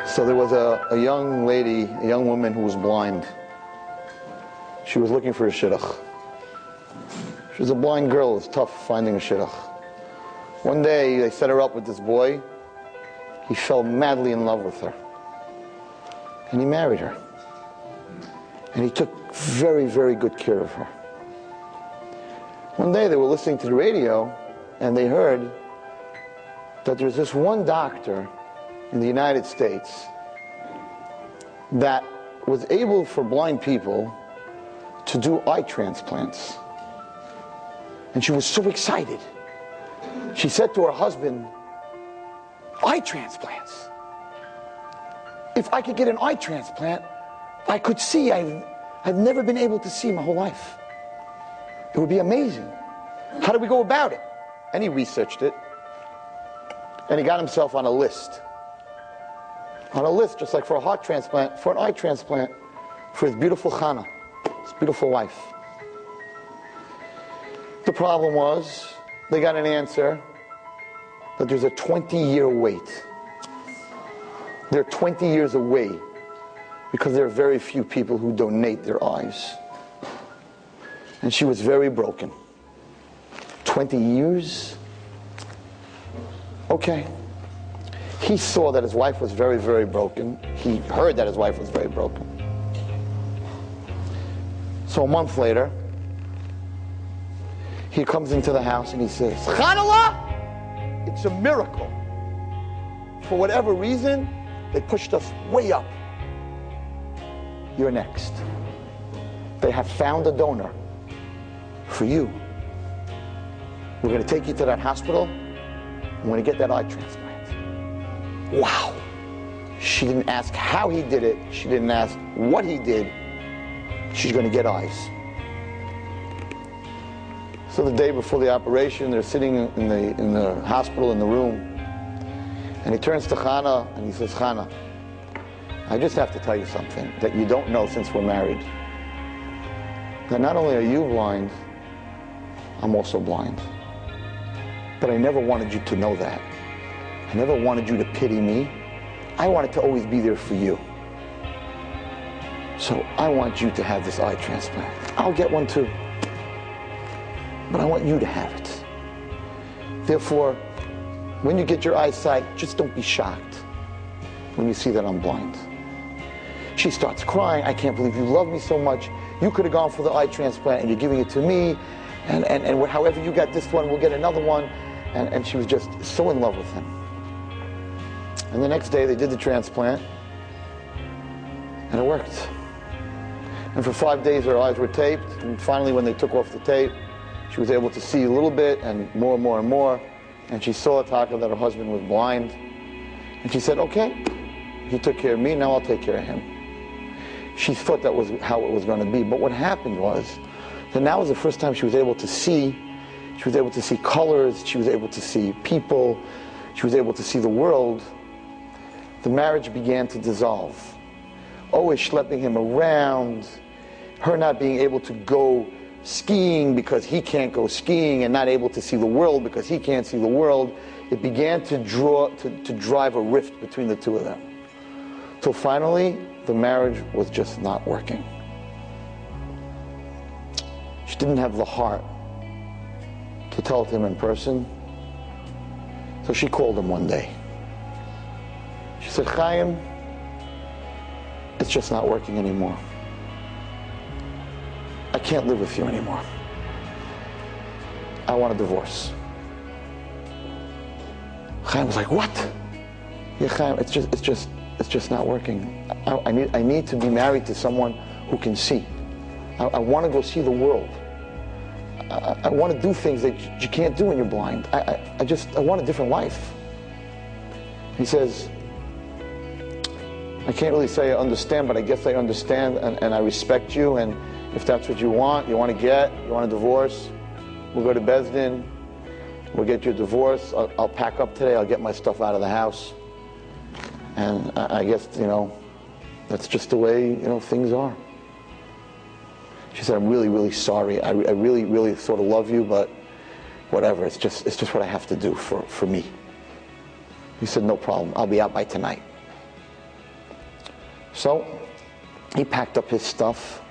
So there was a young lady, a young woman who was blind. She was looking for a shidduch. She was a blind girl. It was tough finding a shidduch. One day they set her up with this boy. He fell madly in love with her. And he married her. And he took very, very good care of her. One day they were listening to the radio and they heard that there's this one doctor in the United States that was able for blind people to do eye transplants. And she was so excited. She said to her husband, eye transplants. If I could get an eye transplant, I could see. I've never been able to see my whole life. It would be amazing. How do we go about it? And he researched it. And he got himself on a list. On a list, just like for a heart transplant, for an eye transplant, for his beautiful Chana, his beautiful wife. The problem was, they got an answer that there's a 20-year wait. They're 20 years away because there are very few people who donate their eyes. And she was very broken. 20 years? Okay. He saw that his wife was very, very broken. He heard that his wife was very broken. So a month later, he comes into the house and he says, Chanallah, it's a miracle. For whatever reason, they pushed us way up. You're next. They have found a donor for you. We're going to take you to that hospital. I'm going to get that eye transplant. Wow. She didn't ask how he did it. She didn't ask what he did. She's going to get eyes. So the day before the operation, they're sitting in the hospital in the room. And he turns to Chana and he says, Chana, I just have to tell you something that you don't know since we're married. That not only are you blind, I'm also blind. But I never wanted you to know that. I never wanted you to pity me. I wanted to always be there for you. So I want you to have this eye transplant. I'll get one too. But I want you to have it. Therefore, when you get your eyesight, just don't be shocked when you see that I'm blind. She starts crying. I can't believe you love me so much. You could have gone for the eye transplant and you're giving it to me. And however you got this one, we'll get another one. And she was just so in love with him. And the next day they did the transplant. And it worked. And for 5 days her eyes were taped. And finally when they took off the tape, she was able to see a little bit and more and more and more. And she saw that her husband was blind. And she said, okay, he took care of me, now I'll take care of him. She thought that was how it was going to be. But what happened was that now was the first time she was able to see. She was able to see colors. She was able to see people. She was able to see the world. The marriage began to dissolve. Always schlepping him around. Her not being able to go skiing because he can't go skiing and not able to see the world because he can't see the world. It began to drive a rift between the two of them. Till finally, the marriage was just not working. She didn't have the heart to tell it to him in person. So she called him one day. She said, Chaim, it's just not working anymore. I can't live with you anymore. I want a divorce. Chaim was like, what? Yeah, Chaim, it's just not working. I need to be married to someone who can see. I want to go see the world. I want to do things that you can't do when you're blind. I want a different life. He says, I can't really say I understand, but I guess I understand and I respect you, and if that's what you want a divorce, we'll go to Beis Din, we'll get you a divorce, I'll pack up today, I'll get my stuff out of the house. And I guess, that's just the way, things are. She said, I'm really, really sorry. I really, really sort of love you, but whatever, it's just what I have to do for me. He said, no problem, I'll be out by tonight. So he packed up his stuff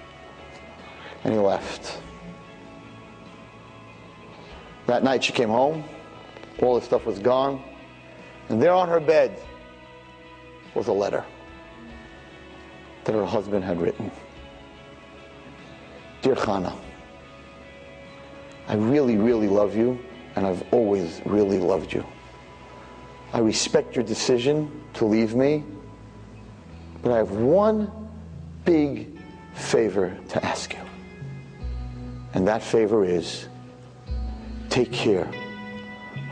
and he left. That night she came home, all the stuff was gone, and there on her bed was a letter that her husband had written. Dear Chana, I really, really love you, and I've always really loved you. I respect your decision to leave me, but I have one big favor to ask you. And that favor is, take care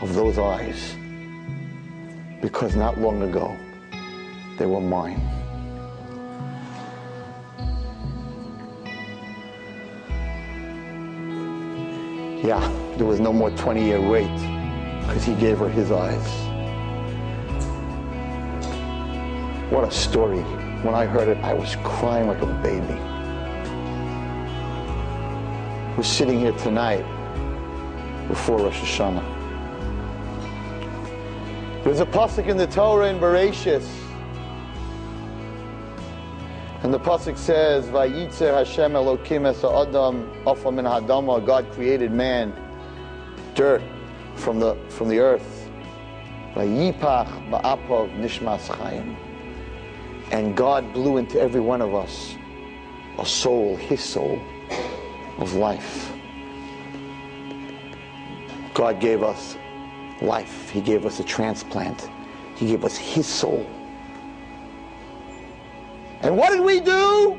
of those eyes, because not long ago, they were mine. Yeah, there was no more 20-year wait, because he gave her his eyes. What a story. When I heard it, I was crying like a baby. We're sitting here tonight before Rosh Hashanah. There's a pasuk in the Torah in Bereshis, and the pasuk says, "Vayitzer Hashem Elokim es ha'adam afa min ha'adama." God created man, dirt from the earth. Vayipach ba'apav nishmas chayim. And God blew into every one of us a soul, His soul of life. God gave us life. He gave us a transplant. He gave us His soul. And what did we do?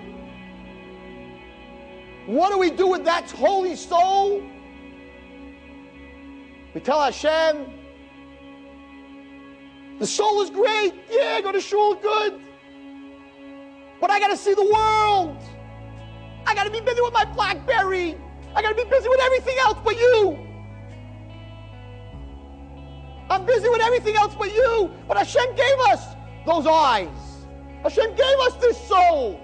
What do we do with that holy soul? We tell Hashem, the soul is great. Yeah, go to shul, good. But I got to see the world. I got to be busy with my BlackBerry. I got to be busy with everything else but you. I'm busy with everything else but you. But Hashem gave us those eyes. Hashem gave us this soul.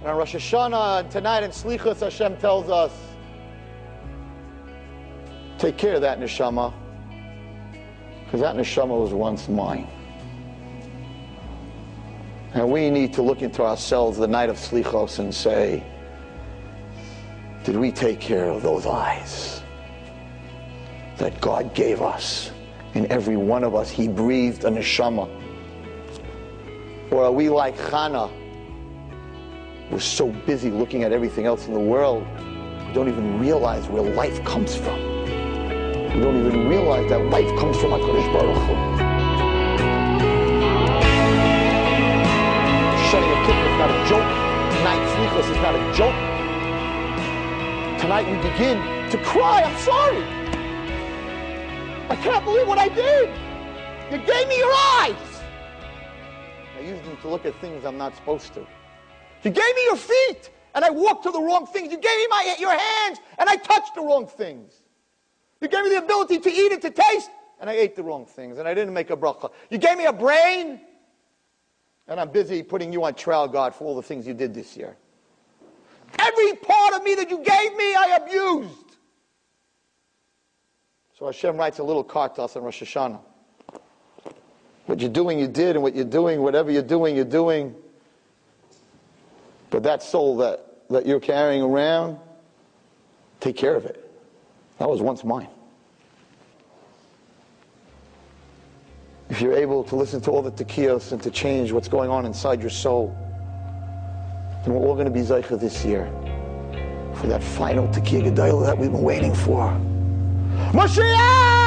And on Rosh Hashanah tonight in Slichus, Hashem tells us, take care of that neshama, because that neshama was once mine. And we need to look into ourselves the night of Slichos and say, did we take care of those eyes that God gave us? In every one of us, He breathed a neshama. Or are we like Chana? We're so busy looking at everything else in the world, we don't even realize where life comes from. We don't even realize that life comes from HaKadosh Baruch Hu. Shutting a kippur is not a joke. Tonight, Slichos is not a joke. Tonight we begin to cry. I'm sorry. I can't believe what I did. You gave me your eyes. I used them to look at things I'm not supposed to. You gave me your feet, and I walked to the wrong things. You gave me your hands, and I touched the wrong things. You gave me the ability to eat and to taste, and I ate the wrong things, and I didn't make a bracha. You gave me a brain, and I'm busy putting you on trial, God, for all the things you did this year. Every part of me that you gave me, I abused. So Hashem writes a little card to us on Rosh Hashanah. What you're doing, you did, and what you're doing, whatever you're doing, you're doing. But that soul that you're carrying around, take care of it. That was once mine. If you're able to listen to all the tekiyos and to change what's going on inside your soul, then we're all going to be Zaycha this year for that final Tekiah Gedolah that we've been waiting for. Mashiach!